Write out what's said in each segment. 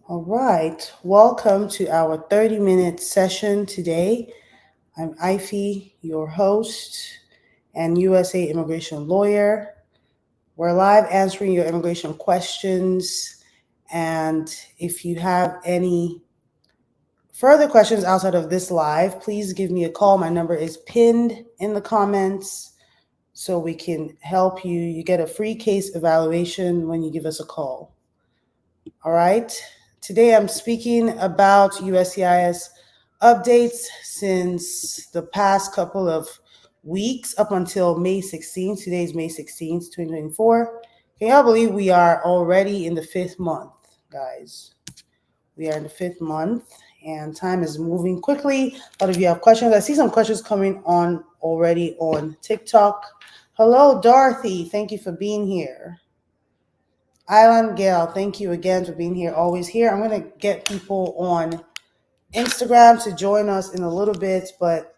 All right, welcome to our 30-minute session today. I'm Ify, your host and USA immigration lawyer. We're live answering your immigration questions. And if you have any further questions outside of this live, please give me a call. My number is pinned in the comments so we can help you. You get a free case evaluation when you give us a call. All right. Today I'm speaking about USCIS updates since the past couple of weeks up until May 16th. Today is May 16th, 2024. Can y'all believe we are already in the fifth month, guys? We are in the fifth month and time is moving quickly. A lot of you have questions. I see some questions coming on already on TikTok. Hello, Dorothy. Thank you for being here. Island Gal, thank you again for being here, always here. I'm going to get people on Instagram to join us in a little bit, but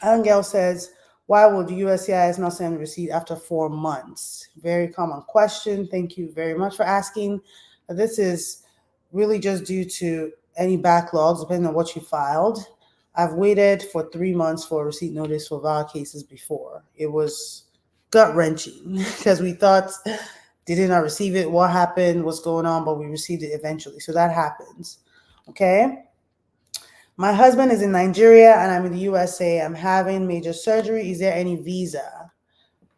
Island Gal says, why will the USCIS not send a receipt after 4 months? Very common question. Thank you very much for asking. This is really just due to any backlogs, depending on what you filed. I've waited for 3 months for a receipt notice for VAWA cases before. It was gut-wrenching because we thought, did not receive it? What happened? What's going on? But we received it eventually. So that happens. Okay. My husband is in Nigeria and I'm in the USA. I'm having major surgery. Is there any visa?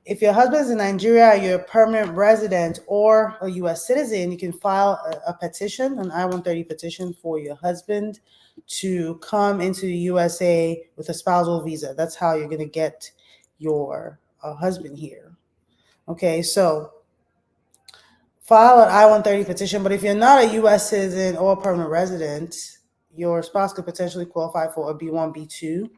If your husband is in Nigeria, you're a permanent resident or a US citizen, you can file a petition, an I-130 petition for your husband to come into the USA with a spousal visa. That's how you're going to get your husband here. Okay, so file an I-130 petition, but if you're not a U.S. citizen or a permanent resident, your spouse could potentially qualify for a B1, B2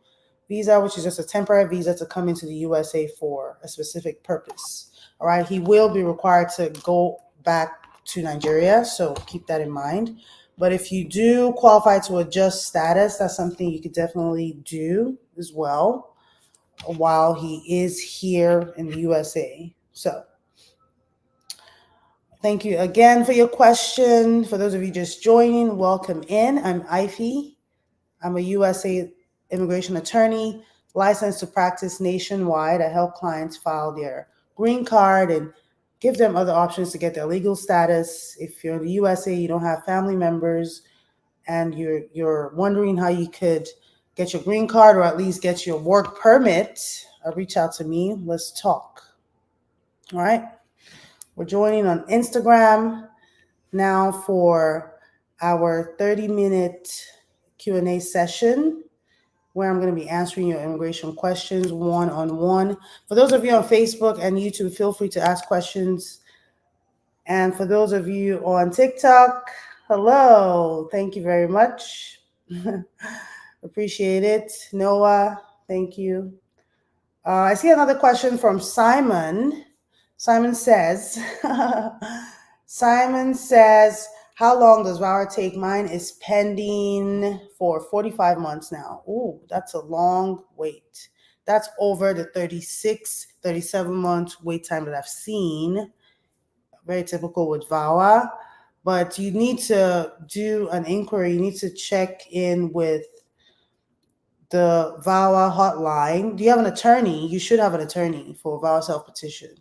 visa, which is just a temporary visa to come into the USA for a specific purpose. All right, he will be required to go back to Nigeria, so keep that in mind. But if you do qualify to adjust status, that's something you could definitely do as well while he is here in the USA. So thank you again for your question. For those of you just joining, welcome in. I'm Ify. I'm a USA immigration attorney licensed to practice nationwide. I help clients file their green card and give them other options to get their legal status. If you're in the USA, you don't have family members, and you're wondering how you could get your green card or at least get your work permit, reach out to me. Let's talk. All right. We're joining on Instagram now for our 30-minute Q&A session where I'm going to be answering your immigration questions one-on-one. For those of you on Facebook and YouTube, feel free to ask questions. And for those of you on TikTok, hello. Thank you very much. Appreciate it. Noah, thank you. I see another question from Simon. Simon says, how long does VAWA take? Mine is pending for 45 months now. Ooh, that's a long wait. That's over the 36, 37 month wait time that I've seen. Very typical with VAWA. But you need to do an inquiry. You need to check in with the VAWA hotline. Do you have an attorney? You should have an attorney for VAWA self-petition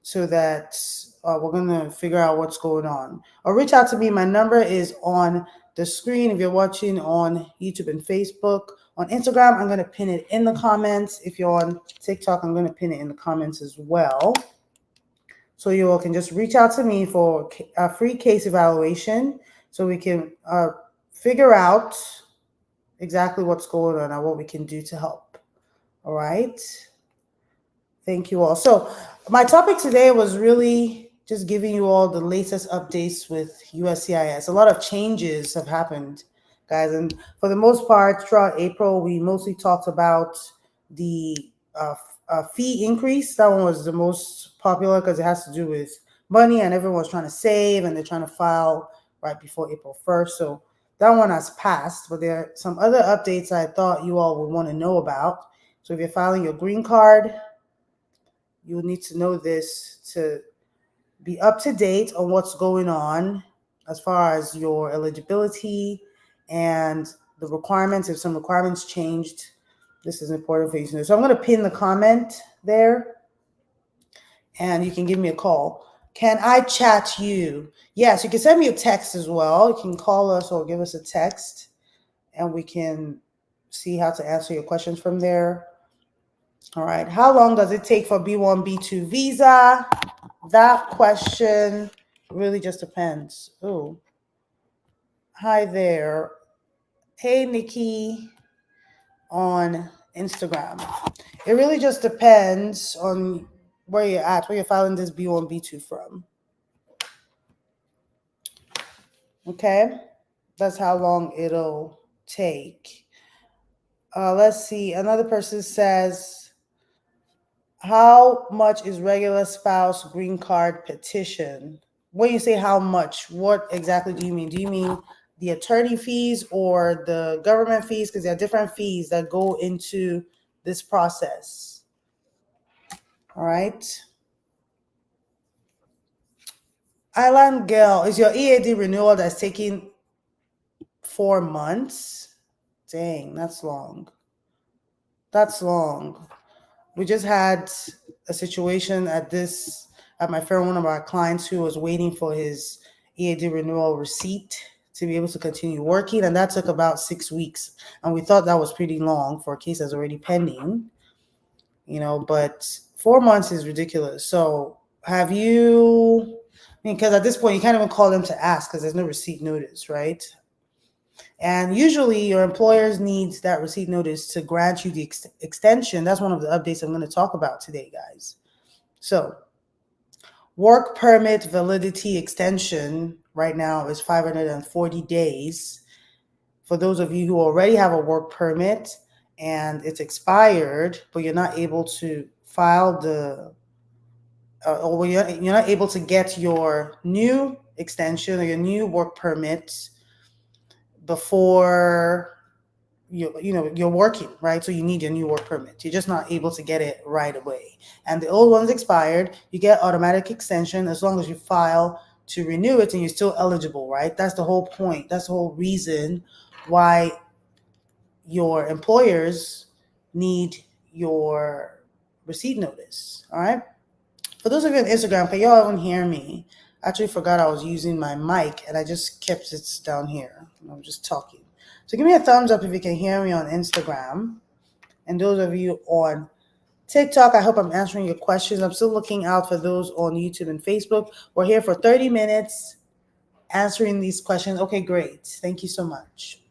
so that we're going to figure out what's going on. Or reach out to me. My number is on the screen if you're watching on YouTube and Facebook. On Instagram, I'm going to pin it in the comments. If you're on TikTok, I'm going to pin it in the comments as well. So you all can just reach out to me for a free case evaluation so we can figure out exactly what's going on and what we can do to help. All right. Thank you all. So my topic today was really just giving you all the latest updates with USCIS. A lot of changes have happened, guys. And for the most part, throughout April, we mostly talked about the fee increase. That one was the most popular because it has to do with money and everyone's trying to save and they're trying to file right before April 1st. So that one has passed, but there are some other updates I thought you all would want to know about. So if you're filing your green card, you will need to know this to be up to date on what's going on as far as your eligibility and the requirements. If some requirements changed, this is important for you to know. So I'm going to pin the comment there, and you can give me a call. Can I chat you? Yes, you can send me a text as well. You can call us or give us a text, and we can see how to answer your questions from there. All right. How long does it take for B1, B2 visa? That question really just depends. Oh, hi there. Hey, Nikki on Instagram. It really just depends on where you're at, where you're filing this B1, B2 from. Okay? That's how long it'll take. Let's see. Another person says, how much is regular spouse green card petition? When you say how much, what exactly do you mean? Do you mean the attorney fees or the government fees? Because there are different fees that go into this process. All right. Island Girl, is your EAD renewal that's taking 4 months? Dang, that's long. That's long. We just had a situation at my firm, one of our clients who was waiting for his EAD renewal receipt to be able to continue working, and that took about 6 weeks. And we thought that was pretty long for a case that's already pending, but 4 months is ridiculous. So have you, because at this point you can't even call them to ask because there's no receipt notice, right? And usually your employers needs that receipt notice to grant you the extension. That's one of the updates I'm going to talk about today, guys. So work permit validity extension right now is 540 days. For those of you who already have a work permit and it's expired, but you're not able to file or you're not able to get your new extension or your new work permit before you're working, right? So you need your new work permit. You're just not able to get it right away. And the old one's expired. You get automatic extension as long as you file to renew it and you're still eligible, right? That's the whole point. That's the whole reason why your employers need your receipt notice. All right. For those of you on Instagram, can y'all even hear me? I actually forgot I was using my mic and I just kept it down here. I'm just talking. So give me a thumbs up if you can hear me on Instagram. And those of you on TikTok, I hope I'm answering your questions. I'm still looking out for those on YouTube and Facebook. We're here for 30 minutes answering these questions. Okay, great. Thank you so much.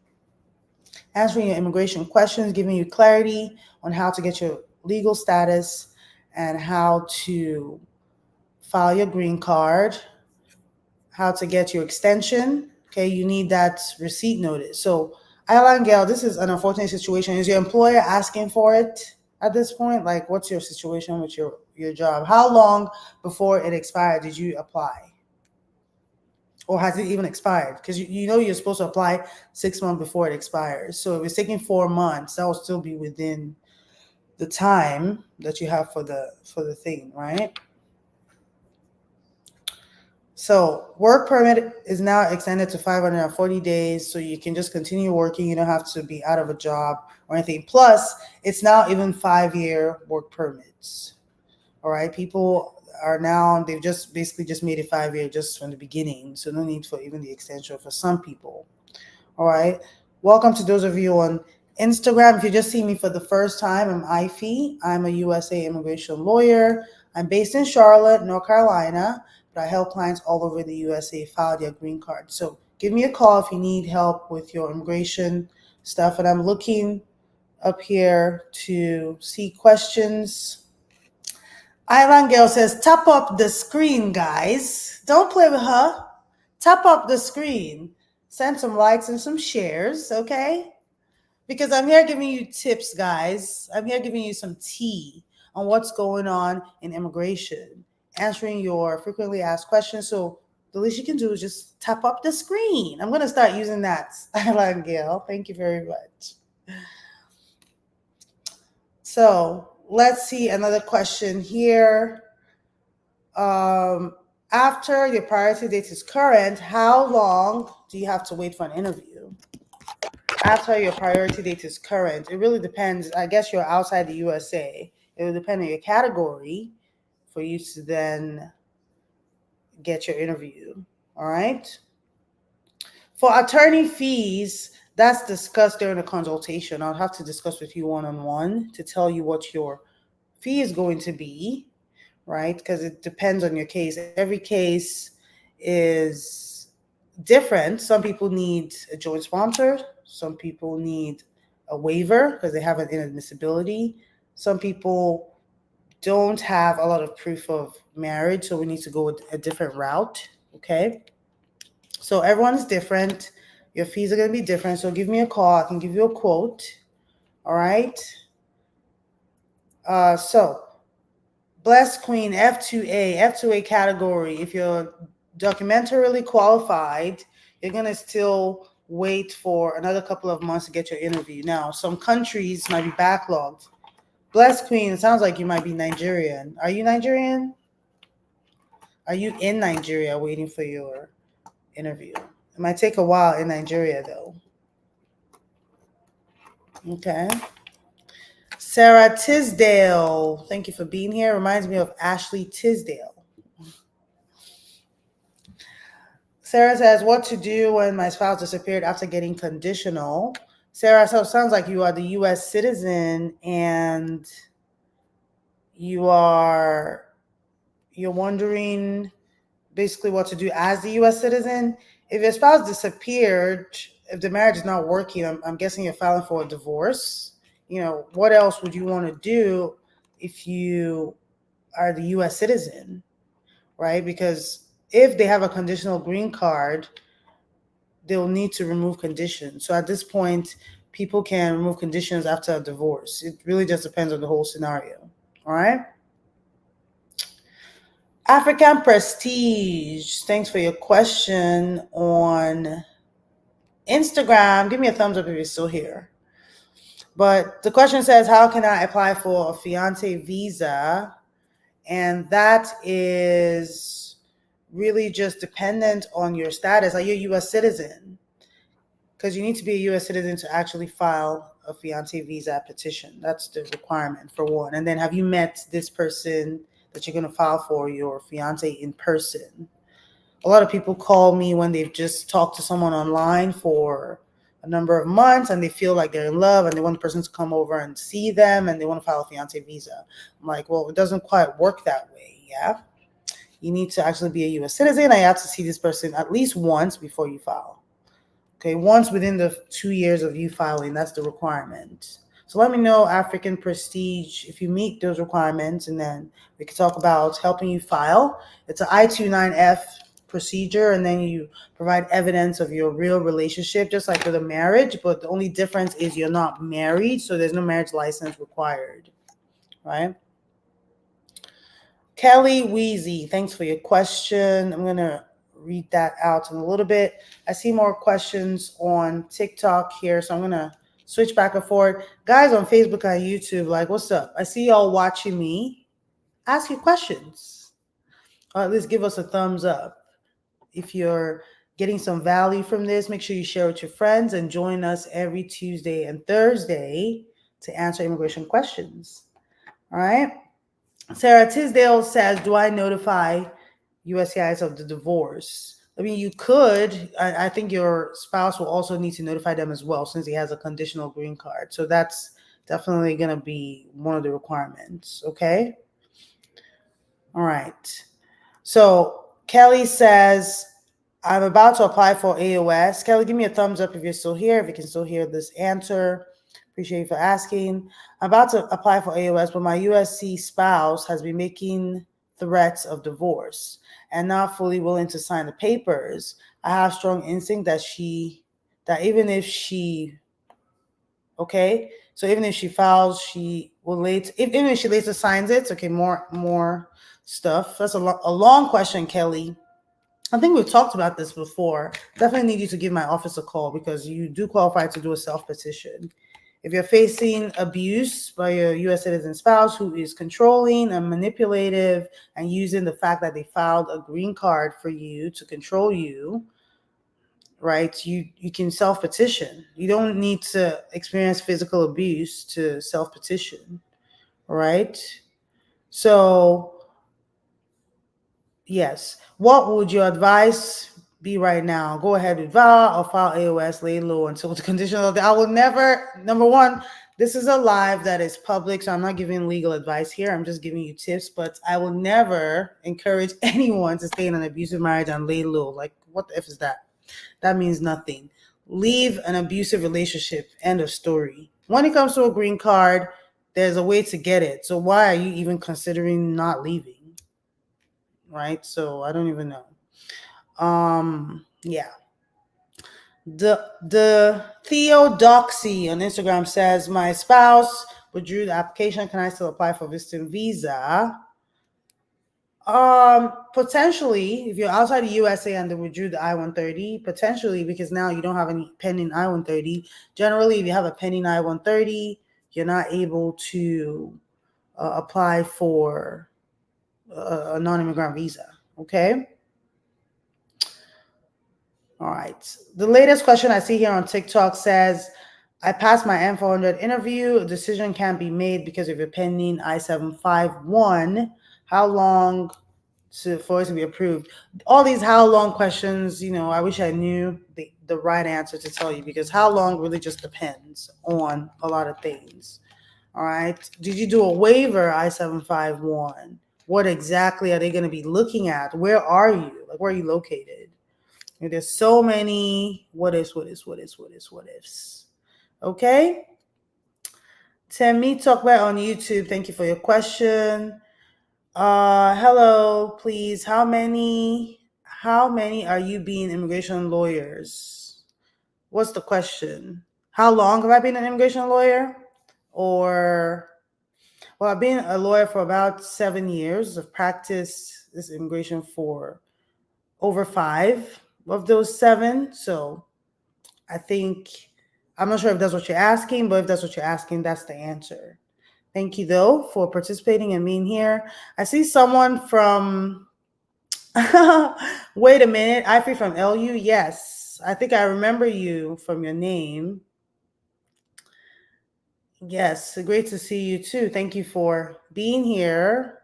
Answering your immigration questions, giving you clarity on how to get your legal status and how to file your green card, how to get your extension. Okay, you need that receipt notice. So, Island Gal, this is an unfortunate situation. Is your employer asking for it at this point? Like, what's your situation with your job? How long before it expired did you apply? Or has it even expired? Because you know you're supposed to apply 6 months before it expires. So if it's taking 4 months, that will still be within the time that you have for the thing, right? So work permit is now extended to 540 days, so you can just continue working. You don't have to be out of a job or anything. Plus, it's now even 5-year work permits. All right, people are now, they've just basically just made it 5-year just from the beginning, so no need for even the extension for some people. All right, welcome to those of you on Instagram. If you just see me for the first time, I'm Ify. I'm a USA immigration lawyer. I'm based in Charlotte, North Carolina, but I help clients all over the USA file their green card. So give me a call if you need help with your immigration stuff. And I'm looking up here to see questions. Island Girl says, tap up the screen, guys. Don't play with her. Tap up the screen. Send some likes and some shares, okay? Because I'm here giving you tips, guys. I'm here giving you some tea on what's going on in immigration, answering your frequently asked questions. So the least you can do is just tap up the screen. I'm going to start using that, Island Gail. Thank you very much. So let's see another question here. After your priority date is current, how long do you have to wait for an interview? After your priority date is current, it really depends. I guess you're outside the USA. It will depend on your category for you to then get your interview. All right. For attorney fees, that's discussed during the consultation. I'll have to discuss with you one-on-one to tell you what your fee is going to be, right? Because it depends on your case. Every case is different. Some people need a joint sponsor. Some people need a waiver because they have an inadmissibility. Some people don't have a lot of proof of marriage, so we need to go with a different route, okay? So everyone is different. Your fees are going to be different. So give me a call. I can give you a quote. All right. So Blessed Queen, F2A category. If you're documentarily qualified, you're going to still wait for another couple of months to get your interview. Now, some countries might be backlogged. Blessed Queen, it sounds like you might be Nigerian. Are you Nigerian? Are you in Nigeria waiting for your interview? It might take a while in Nigeria, though. Okay. Sarah Tisdale, thank you for being here. Reminds me of Ashley Tisdale. Sarah says, what to do when my spouse disappeared after getting conditional. Sarah, so it sounds like you are the U.S. citizen and you're wondering basically what to do as the U.S. citizen. If your spouse disappeared, if the marriage is not working, I'm guessing you're filing for a divorce. What else would you want to do if you are the U.S. citizen, right? Because if they have a conditional green card, they'll need to remove conditions. So at this point, people can remove conditions after a divorce. It really just depends on the whole scenario, all right? African Prestige, thanks for your question on Instagram. Give me a thumbs up if you're still here. But the question says, how can I apply for a fiance visa? And that is really just dependent on your status. Are you a U.S. citizen? Because you need to be a U.S. citizen to actually file a fiance visa petition. That's the requirement for one. And then have you met this person that you're going to file for your fiance in person? A lot of people call me when they've just talked to someone online for a number of months and they feel like they're in love and they want the person to come over and see them and they want to file a fiance visa. I'm like, well, it doesn't quite work that way. Yeah. You need to actually be a U.S. citizen. I have to see this person at least once before you file. Okay, once within the 2 years of you filing, that's the requirement. So let me know, African Prestige, if you meet those requirements, and then we can talk about helping you file. It's an I-29F procedure, and then you provide evidence of your real relationship, just like with a marriage, but the only difference is you're not married, so there's no marriage license required, right? Kelly Weezy, thanks for your question. I'm going to read that out in a little bit. I see more questions on TikTok here, so I'm going to switch back and forth. Guys on Facebook and YouTube, like, what's up? I see y'all watching me. Ask your questions, or at least give us a thumbs up. If you're getting some value from this, make sure you share with your friends and join us every Tuesday and Thursday to answer immigration questions. All right. Sarah Tisdale says, do I notify USCIS of the divorce? I mean, you could. I think your spouse will also need to notify them as well since he has a conditional green card. So that's definitely going to be one of the requirements. Okay. All right. So Kelly says, I'm about to apply for AOS. Kelly, give me a thumbs up if you're still here, if you can still hear this answer. Appreciate you for asking. I'm about to apply for AOS, but my USC spouse has been making threats of divorce and not fully willing to sign the papers. I have strong instinct that even if she files, she will even if she later signs it. Okay, more stuff. That's a long question, Kelly. I think we've talked about this before. Definitely need you to give my office a call because you do qualify to do a self-petition. If you're facing abuse by your U.S. citizen spouse who is controlling and manipulative and using the fact that they filed a green card for you to control you, right? You can self-petition. You don't need to experience physical abuse to self-petition, right? So, yes. What would your advice be right now? Go ahead with VAWA or file AOS, lay low until the condition of the. I will never, number one, this is a live that is public, so I'm not giving legal advice here. I'm just giving you tips, but I will never encourage anyone to stay in an abusive marriage and lay low. Like, what the F is that? That means nothing. Leave an abusive relationship. End of story. When it comes to a green card, there's a way to get it. So why are you even considering not leaving? Right? So I don't even know. Yeah. The Theodoxy on Instagram says, my spouse withdrew the application. Can I still apply for visiting visa? Potentially, if you're outside the USA and they withdrew the I-130, potentially, because now you don't have any pending I-130. Generally, if you have a pending I-130, you're not able to apply for a non-immigrant visa. Okay. All right. The latest question I see here on TikTok says, I passed my M400 interview. A decision can't be made because of your pending I-751. How long for it to be approved? All these how long questions, I wish I knew the right answer to tell you, because how long really just depends on a lot of things. All right. Did you do a waiver I-751? What exactly are they going to be looking at? Where are you? Like, where are you located? There's so many what ifs. Okay. Temi Talkback on YouTube, thank you for your question. Hello, please. How many are you being immigration lawyers? What's the question? How long have I been an immigration lawyer? Well, I've been a lawyer for about 7 years. I've practiced this immigration for over 5 of those 7. So I think, I'm not sure if that's what you're asking, but if that's what you're asking, that's the answer. Thank you, though, for participating and being here. I see someone from, wait a minute, Ify from LU. Yes, I think I remember you from your name. Yes, great to see you too. Thank you for being here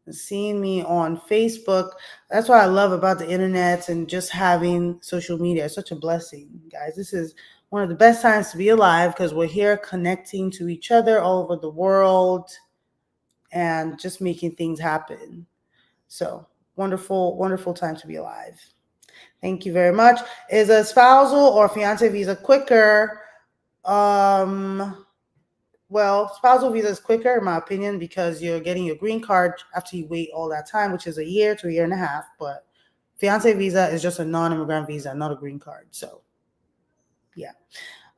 and seeing me on Facebook. That's what I love about the internet and just having social media. It's such a blessing, guys. This is one of the best times to be alive because we're here connecting to each other all over the world and just making things happen. So wonderful, wonderful time to be alive. Thank you very much. Is a spousal or fiance visa quicker? Well, spousal visa is quicker, in my opinion, because you're getting your green card after you wait all that time, which is a year to a year and a half. But fiance visa is just a non-immigrant visa, not a green card. So, yeah.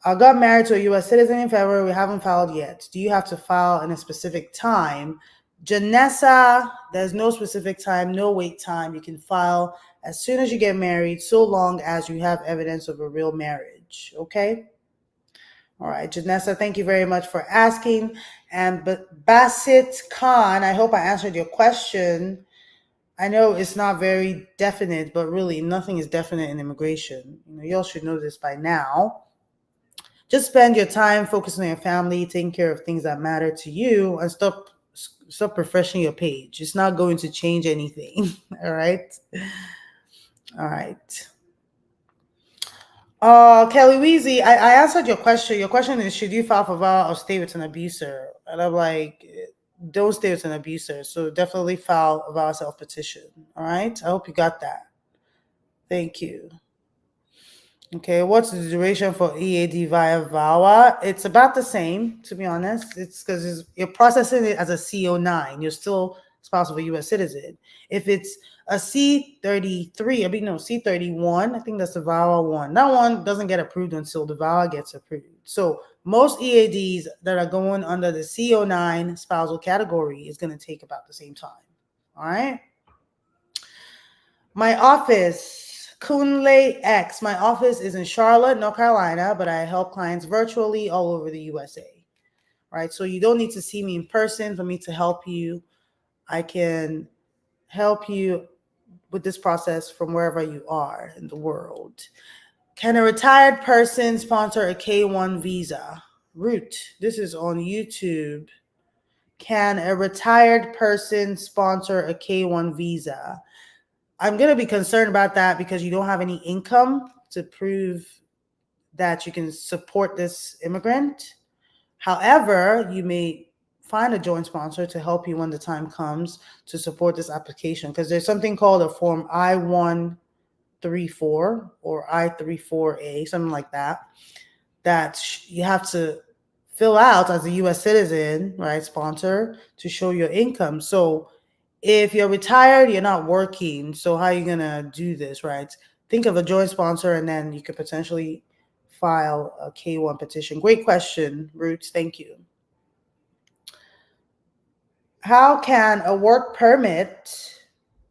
I got married to a U.S. citizen in February. We haven't filed yet. Do you have to file in a specific time? Janessa, there's no specific time, no wait time. You can file as soon as you get married, so long as you have evidence of a real marriage. Okay? All right, Janessa, thank you very much for asking. And Basit Khan, I hope I answered your question. I know it's not very definite, but really nothing is definite in immigration. You all should know this by now. Just spend your time focusing on your family, taking care of things that matter to you, and stop refreshing your page. It's not going to change anything. All right. All right. Kelly Weezy, I answered your question. Your question is, should you file for VAWA or stay with an abuser? And I'm like, don't stay with an abuser. So definitely file a VAWA self-petition. All right. I hope you got that. Thank you. Okay, what's the duration for EAD via VAWA? It's about the same, to be honest. It's because you're processing it as a CO9. You're still spouse of a U.S. citizen. If it's a C33, C31, I think that's the VAWA one. That one doesn't get approved until the VAWA gets approved. So most EADs that are going under the CO9 spousal category is going to take about the same time. All right. My office Kunle X. My office is in Charlotte, North Carolina, but I help clients virtually all over the USA. Right? So you don't need to see me in person for me to help you. I can help you with this process from wherever you are in the world. Can a retired person sponsor a K1 visa? Root, this is on YouTube. Can a retired person sponsor a K1 visa? I'm going to be concerned about that because you don't have any income to prove that you can support this immigrant. However, you may find a joint sponsor to help you when the time comes to support this application, because there's something called a form I-134 or I-34A, something like that, that you have to fill out as a U.S. citizen, right, sponsor, to show your income. So if you're retired, you're not working, so how are you going to do this, right? Think of a joint sponsor, and then you could potentially file a K1 petition. Great question, Roots. Thank you. How can a work permit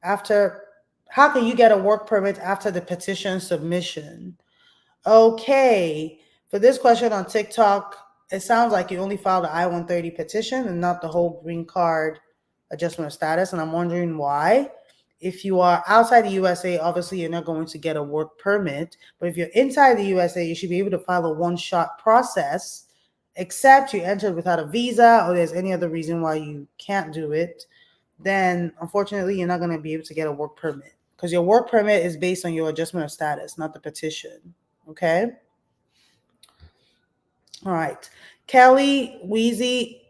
after, how can you get a work permit after the petition submission? Okay, for this question on TikTok, it sounds like you only filed the I-130 petition and not the whole green card adjustment of status, and I'm wondering why. If you are outside the USA, obviously you're not going to get a work permit, but if you're inside the USA, you should be able to file a one-shot process, except you entered without a visa or there's any other reason why you can't do it. Then unfortunately you're not going to be able to get a work permit, because your work permit is based on your adjustment of status, not the petition. Okay. All right. Kelly, Wheezy,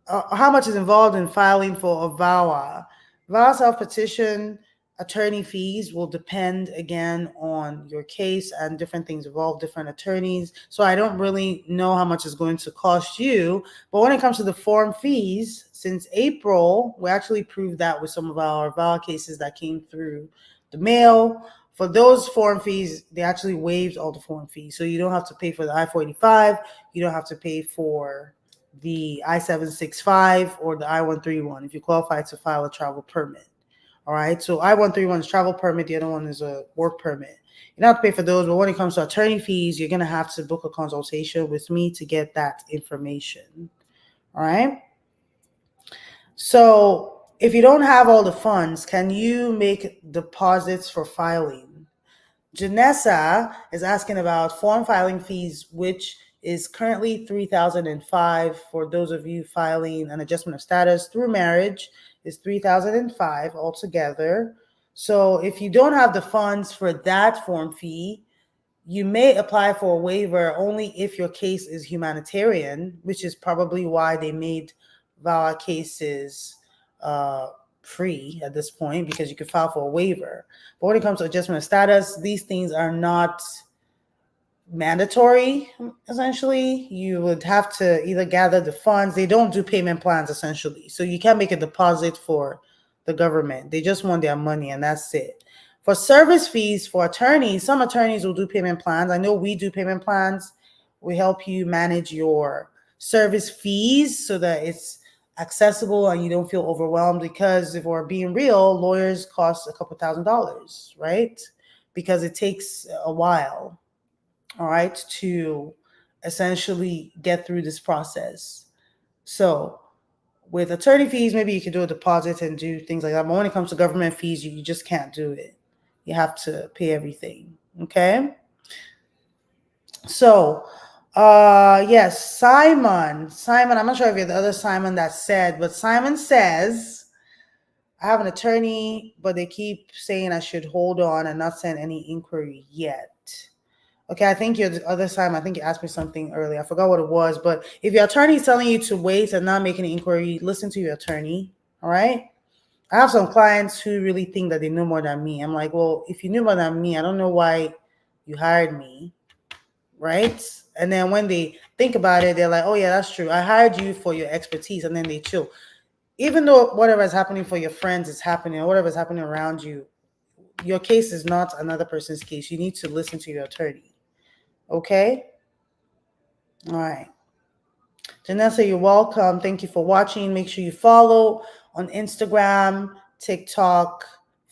how much is involved in filing for a VAWA? VAWA self-petition attorney fees will depend again on your case, and different things involve different attorneys. So I don't really know how much it's going to cost you. But when it comes to the form fees, since April, we actually proved that with some of our VAWA cases that came through the mail. For those form fees, they actually waived all the form fees. So you don't have to pay for the I-485. You don't have to pay for the I-765 or the I-131 if you qualify to file a travel permit. All right. So I-131 is travel permit. The other one is a work permit. You don't have to pay for those. But when it comes to attorney fees, you're going to have to book a consultation with me to get that information. All right. So if you don't have all the funds, can you make deposits for filing? Janessa is asking about form filing fees, which is currently $3,005 for those of you filing an adjustment of status through marriage, is $3,005 altogether. So if you don't have the funds for that form fee, you may apply for a waiver only if your case is humanitarian, which is probably why they made VAWA cases free at this point, because you could file for a waiver. But when it comes to adjustment of status, these things are not mandatory. Essentially, you would have to either gather the funds. They don't do payment plans, essentially, so you can't make a deposit for the government. They just want their money, and that's it. For service fees for attorneys, some attorneys will do payment plans. I know we do payment plans. We help you manage your service fees so that it's accessible and you don't feel overwhelmed, because if we're being real, lawyers cost a couple $1,000s, right? Because it takes a while, all right, to essentially get through this process. So with attorney fees, maybe you can do a deposit and do things like that. But when it comes to government fees, you just can't do it. You have to pay everything. Okay. So, yes, Simon, I'm not sure if you're the other Simon that said, but Simon says, I have an attorney, but they keep saying I should hold on and not send any inquiry yet. Okay, I think you're the other Simon. I think you asked me something earlier. I forgot what it was, but if your attorney is telling you to wait and not make an inquiry, listen to your attorney. All right. I have some clients who really think that they know more than me. I'm like, well, if you knew more than me, I don't know why you hired me, right? And then when they think about it, they're like, oh yeah, that's true. I hired you for your expertise, and then they chill. Even though whatever is happening for your friends is happening, or whatever is happening around you, your case is not another person's case. You need to listen to your attorney. Okay? All right. Janessa, you're welcome. Thank you for watching. Make sure you follow on Instagram, TikTok,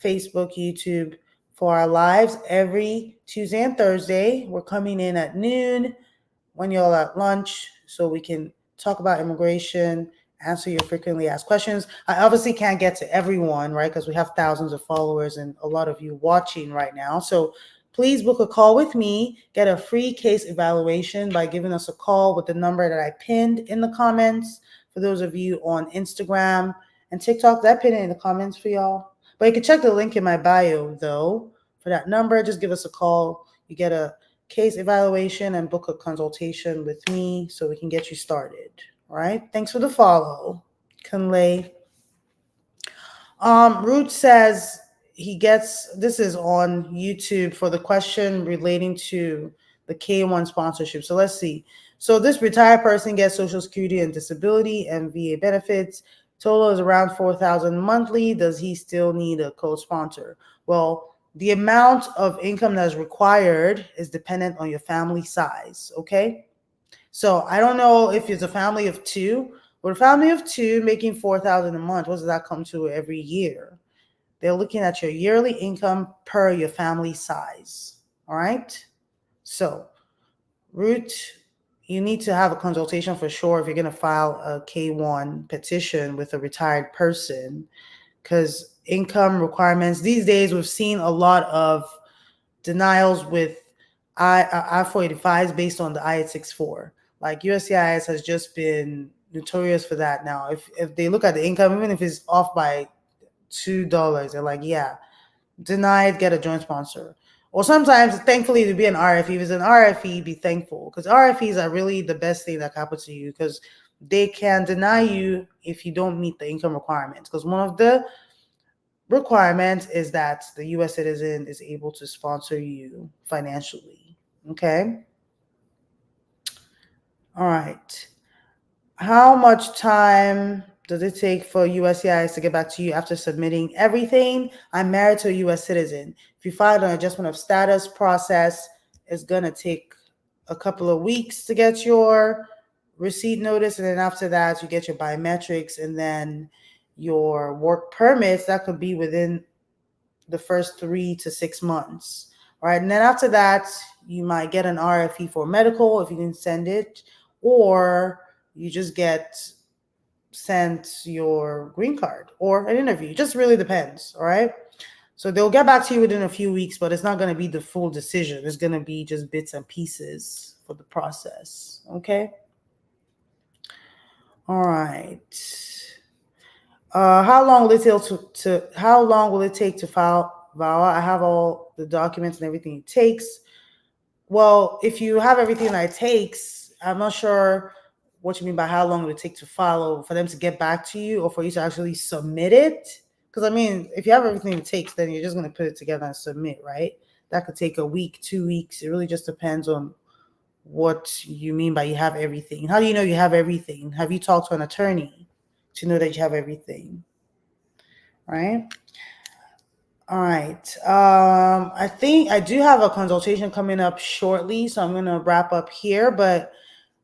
Facebook, YouTube. for our lives every Tuesday and Thursday. We're coming in at noon when you're all at lunch so we can talk about immigration, answer your frequently asked questions. I obviously can't get to everyone, right? Because we have thousands of followers and a lot of you watching right now. So please book a call with me. Get a free case evaluation by giving us a call with the number that I pinned in the comments. For those of you on Instagram and TikTok, that pinned it in the comments for y'all. But you can check the link in my bio, though, for that number. Just give us a call. You get a case evaluation and book a consultation with me so we can get you started. All right. Thanks for the follow, Kunle. Root says this is on YouTube for the question relating to the K1 sponsorship. So let's see. So this retired person gets Social Security and disability and VA benefits. Total is around $4,000 monthly. Does he still need a co-sponsor? Well, the amount of income that is required is dependent on your family size. Okay. So I don't know if it's a family of two. With a family of two making $4,000 a month, what does that come to every year? They're looking at your yearly income per your family size. All right. So, Root, you need to have a consultation for sure if you're going to file a K1 petition with a retired person, because income requirements these days, we've seen a lot of denials with I-485s based on the I-864. Like USCIS has just been notorious for that now. If they look at the income, even if it's off by $2, they're like, yeah, denied, get a joint sponsor. Or sometimes, thankfully, to be an RFE. If it's an RFE, be thankful, because RFEs are really the best thing that happens to you, because they can deny you if you don't meet the income requirements. Because one of the requirements is that the U.S. citizen is able to sponsor you financially. Okay? All right. How much time does it take for USCIS to get back to you after submitting everything? I'm married to a U.S. citizen. If you filed an adjustment of status process, it's going to take a couple of weeks to get your receipt notice. And then after that, you get your biometrics and then your work permits. That could be within the first 3 to 6 months. All right. And then after that, you might get an RFE for medical if you didn't send it, or you just get sent your green card or an interview. It just really depends. All right. So they'll get back to you within a few weeks, but it's not going to be the full decision. It's going to be just bits and pieces for the process. Okay. All right. How long will it take to file VAWA? I have all the documents and everything it takes. Well, if you have everything that it takes, I'm not sure what you mean by how long it would take to follow for them to get back to you or for you to actually submit it. Because I mean, if you have everything it takes, then you're just going to put it together and submit, right? That could take a week, 2 weeks. It really just depends on what you mean by you have everything. How do you know you have everything? Have you talked to an attorney to know that you have everything? Right? All right. I think I do have a consultation coming up shortly, so I'm going to wrap up here, but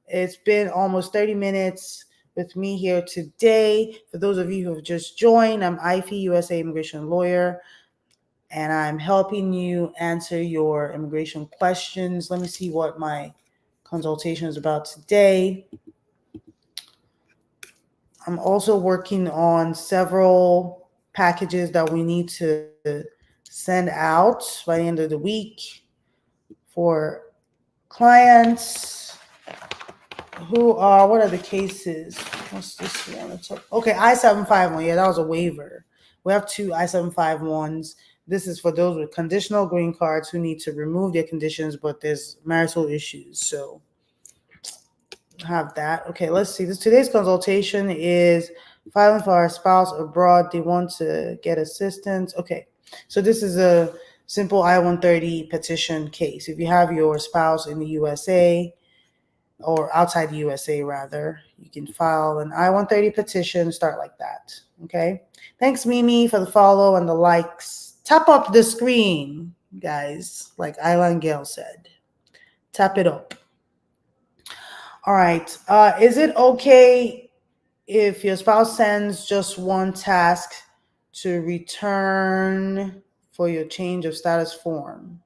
it's been almost 30 minutes with me here today. For those of you who have just joined, I'm Ify, USA immigration lawyer, and I'm helping you answer your immigration questions. Let me see what my consultation is about today. I'm also working on several packages that we need to send out by the end of the week for clients what are the cases? What's this one? Okay, I-751. Yeah, that was a waiver. We have 2 I-751s. This is for those with conditional green cards who need to remove their conditions, but there's marital issues. So have that. Okay, let's see. Today's consultation is filing for our spouse abroad. They want to get assistance. Okay, so this is a simple I-130 petition case. If you have your spouse in the USA, or outside the USA rather, you can file an I-130 petition, start like that. Okay. Thanks, Mimi, for the follow and the likes. Tap up the screen, guys, like Island Gale said. Tap it up. All right. Is it okay if your spouse sends just one task to return for your change of status form?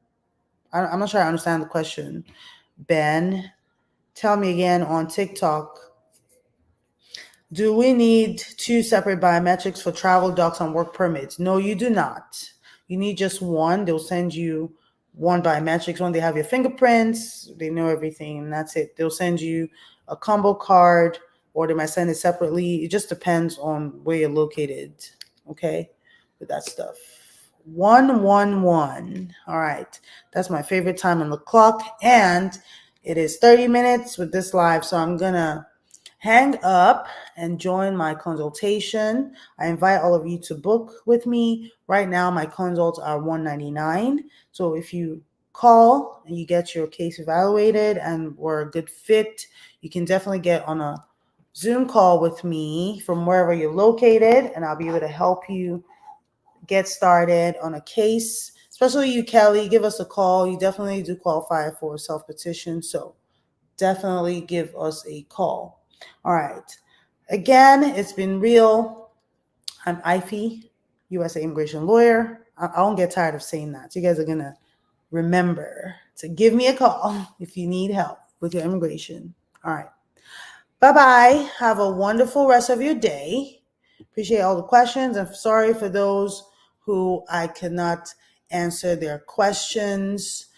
I'm not sure I understand the question. Ben, tell me again on TikTok. Do we need two separate biometrics for travel docs and work permits? No, you do not. You need just one. They'll send you one biometrics when they have your fingerprints, they know everything, and that's it. They'll send you a combo card, or they might send it separately. It just depends on where you're located, okay, with that stuff. 111. All right. That's my favorite time on the clock. And it is 30 minutes with this live. So I'm going to hang up and join my consultation. I invite all of you to book with me. Right now, my consults are $199. So if you call and you get your case evaluated and we're a good fit, you can definitely get on a Zoom call with me from wherever you're located, and I'll be able to help you get started on a case. Especially you, Kelly, give us a call. You definitely do qualify for a self-petition, so definitely give us a call. All right. Again, it's been real. I'm Ivy, USA immigration lawyer. I won't get tired of saying that. So you guys are going to remember to give me a call if you need help with your immigration. All right. Bye-bye. Have a wonderful rest of your day. Appreciate all the questions. I'm sorry for those who I could not answer their questions.